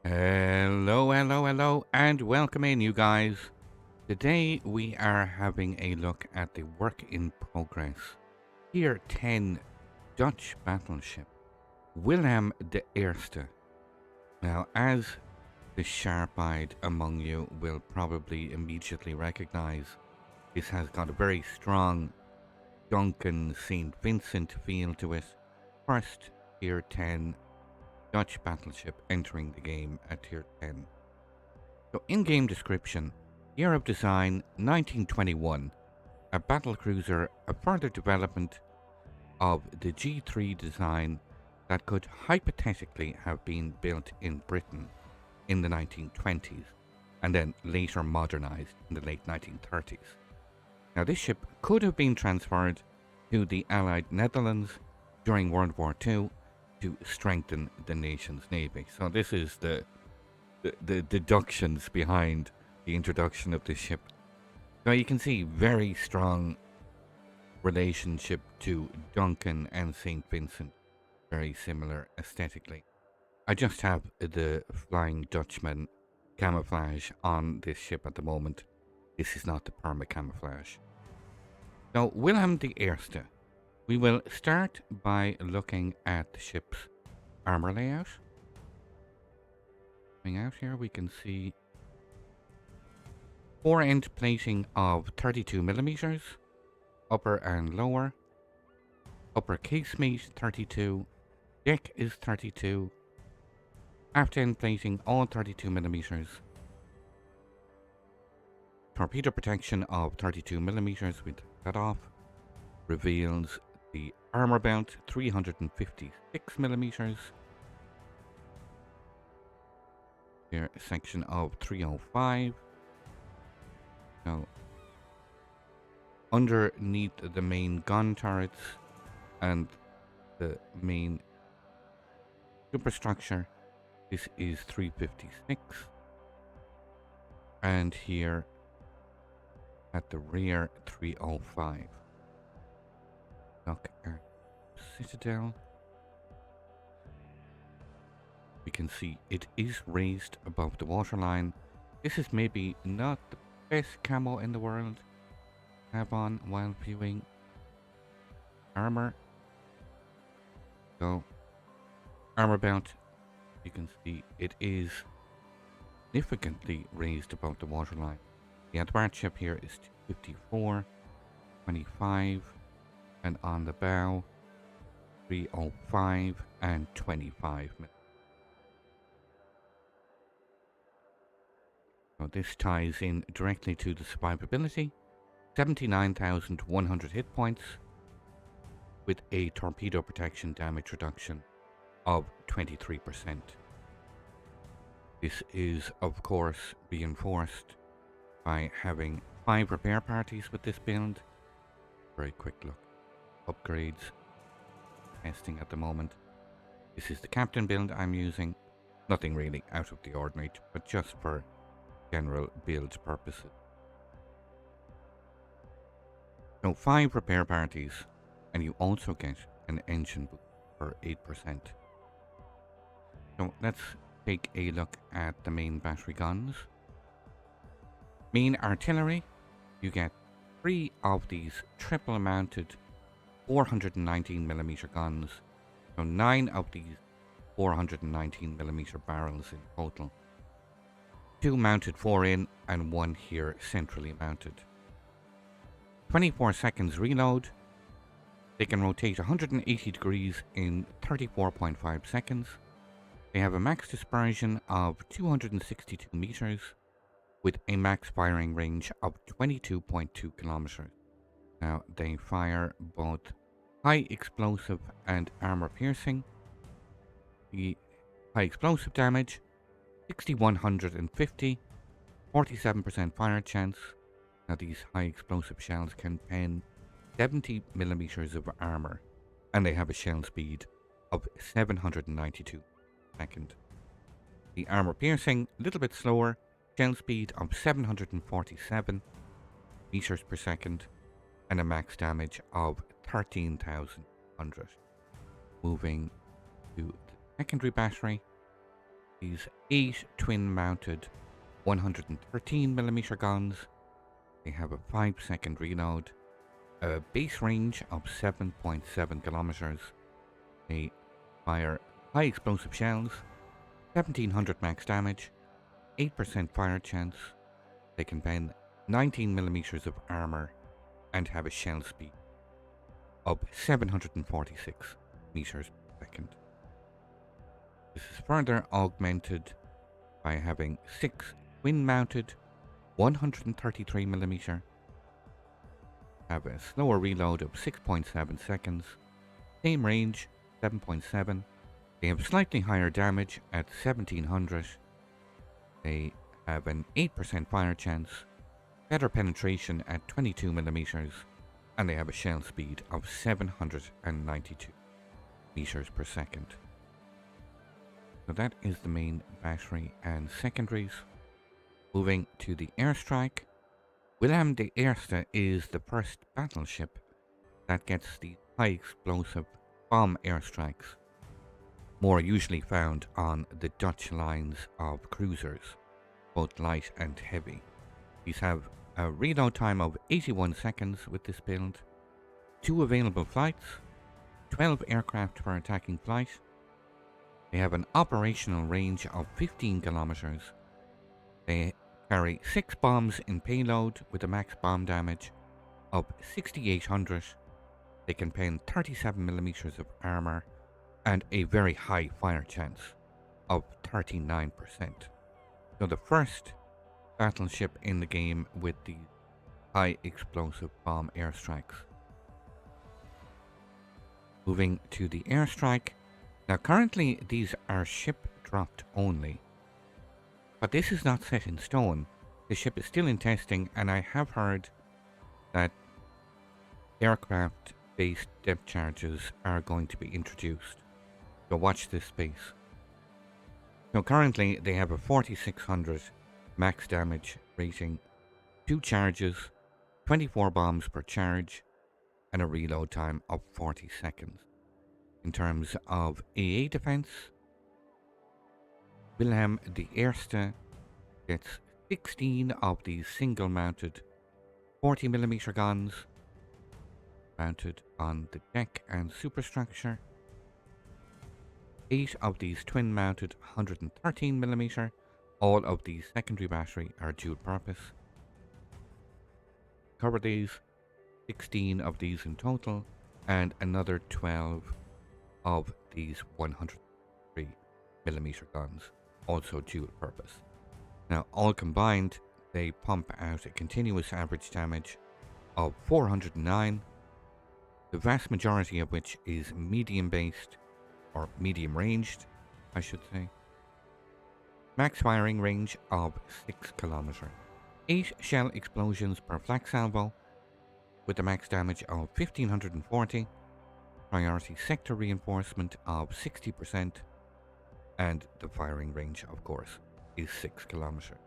Hello, and welcome in, you guys. Today we are having a look at the work in progress. Tier 10 Dutch battleship, Willem de Eerste. Now, as the sharp-eyed among you will probably immediately recognize, this has got a very strong Duncan St. Vincent feel to it. First Tier 10 Dutch battleship entering the game at Tier 10. So, in-game description, year of design 1921, a battlecruiser, a further development of the G3 design that could hypothetically have been built in Britain in the 1920s and then later modernized in the late 1930s. Now, this ship could have been transferred to the Allied Netherlands during World War II to strengthen the nation's navy. So this is the deductions behind the introduction of this ship. Now you can see very strong relationship to Duncan and St. Vincent, very similar aesthetically. I just have the Flying Dutchman camouflage on this ship at the moment. This is not the perma camouflage. Now, Willem de Eerste. We will start by looking at the ship's armor layout. Coming out here, we can see fore-end plating of 32mm, upper and lower. Upper casemate 32, deck is 32, aft-end plating all 32mm. Torpedo protection of 32mm, we take that off. Reveals the armor belt 356mm. Here, a section of 305. Now, underneath the main gun turrets and the main superstructure, this is 356. And here at the rear, 305. Look at citadel. We can see it is raised above the waterline. This is maybe not the best camo in the world to have on while viewing armor. So, armor belt, you can see it is significantly raised above the waterline. The advanced ship here is 254, 25, and on the bow 305 and 25. So this ties in directly to the survivability. 79,100 hit points with a torpedo protection damage reduction of 23%. This is of course reinforced by having 5 repair parties with this build. Very quick look. Upgrades. Testing at the moment. This is the captain build I'm using. Nothing really out of the ordinary, but just for general build purposes. So 5 repair parties, and you also get an engine boost for 8%. So let's take a look at the main battery guns. Main artillery, you get 3 of these triple mounted 419mm guns. So 9 of these 419mm barrels in total. 2 mounted 4 in and 1 here centrally mounted. 24 seconds reload. They can rotate 180 degrees in 34.5 seconds. They have a max dispersion of 262 meters with a max firing range of 22.2 kilometers. Now they fire both high explosive and armor piercing. The high explosive damage 6150, 47% fire chance. Now these high explosive shells can pen 70mm of armor and they have a shell speed of 792 seconds. The armor piercing a little bit slower, shell speed of 747 meters per second and a max damage of 13,100. Moving to the secondary battery. these 8 twin-mounted 113mm guns. They have a 5-second reload, a base range of 7.7 kilometers. They fire high explosive shells, 1700 max damage, 8% fire chance. They can bend 19mm of armor and have a shell speed of 746 meters per second. This is further augmented by having 6 twin-mounted 133mm, have a slower reload of 6.7 seconds, same range 7.7. They have slightly higher damage at 1700. They have an 8% fire chance, better penetration at 22mm, and they have a shell speed of 792 meters per second. So that is the main battery and secondaries. Moving to the airstrike, Willem de Eerste is the first battleship that gets the high explosive bomb airstrikes, more usually found on the Dutch lines of cruisers, both light and heavy. These have a reload time of 81 seconds with this build, 2 available flights, 12 aircraft per attacking flight. They have an operational range of 15 kilometers. They carry 6 bombs in payload with a max bomb damage of 6800. They can pen 37mm of armor and a very high fire chance of 39%. So the first battleship in the game with the high explosive bomb airstrikes. Moving to the airstrike. Now currently these are ship dropped only, but this is not set in stone. The ship is still in testing, and I have heard that aircraft based depth charges are going to be introduced, so watch this space. So currently they have a 4600 max damage rating, 2 charges, 24 bombs per charge, and a reload time of 40 seconds. In terms of AA defense, Willem de Eerste gets 16 of these single-mounted 40mm guns mounted on the deck and superstructure, 8 of these twin-mounted 113mm. All of these secondary battery are dual purpose. Cover these, 16 of these in total, and another 12 of these 103mm guns, also dual purpose. Now, all combined, they pump out a continuous average damage of 409, the vast majority of which is medium based, or medium ranged, I should say. Max firing range of 6 kilometers. 8 shell explosions per flak salvo, with a max damage of 1540, priority sector reinforcement of 60%, and the firing range, of course, is 6 kilometers.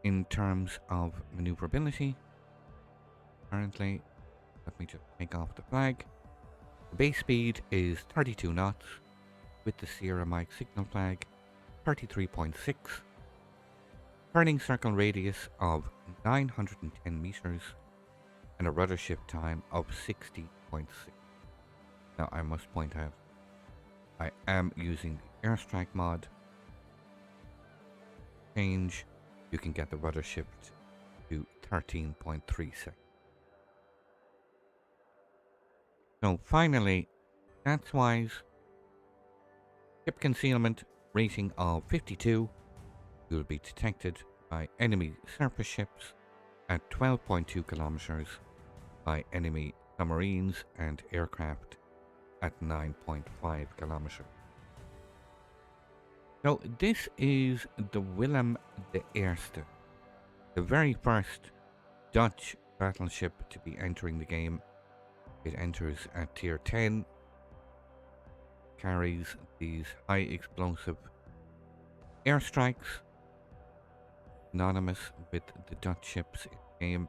In terms of maneuverability, currently, let me just take off the flag. The base speed is 32 knots, with the Sierra Mike signal flag 33.6, turning circle radius of 910 meters, and a rudder shift time of 60.6. Now I must point out, I am using the airstrike mod. Change, you can get the rudder shift to 13.3 seconds. So finally, stats wise, ship concealment rating of 52. You will be detected by enemy surface ships at 12.2 kilometers, by enemy submarines and aircraft at 9.5 kilometers. So this is the Willem de Eerste, the very first Dutch battleship to be entering the game. It enters at tier 10, carries these high explosive airstrikes, synonymous with the Dutch ships in the game.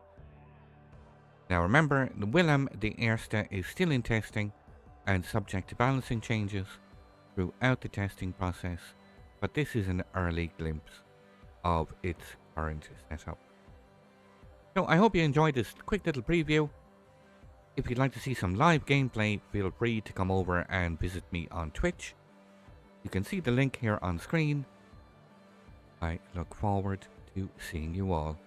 Now remember, the Willem de Eerste is still in testing and subject to balancing changes, throughout the testing process, but this is an early glimpse of its current setup. So I hope you enjoyed this quick little preview. If you'd like to see some live gameplay, feel free to come over and visit me on Twitch. You can see the link here on screen. I look forward to seeing you all.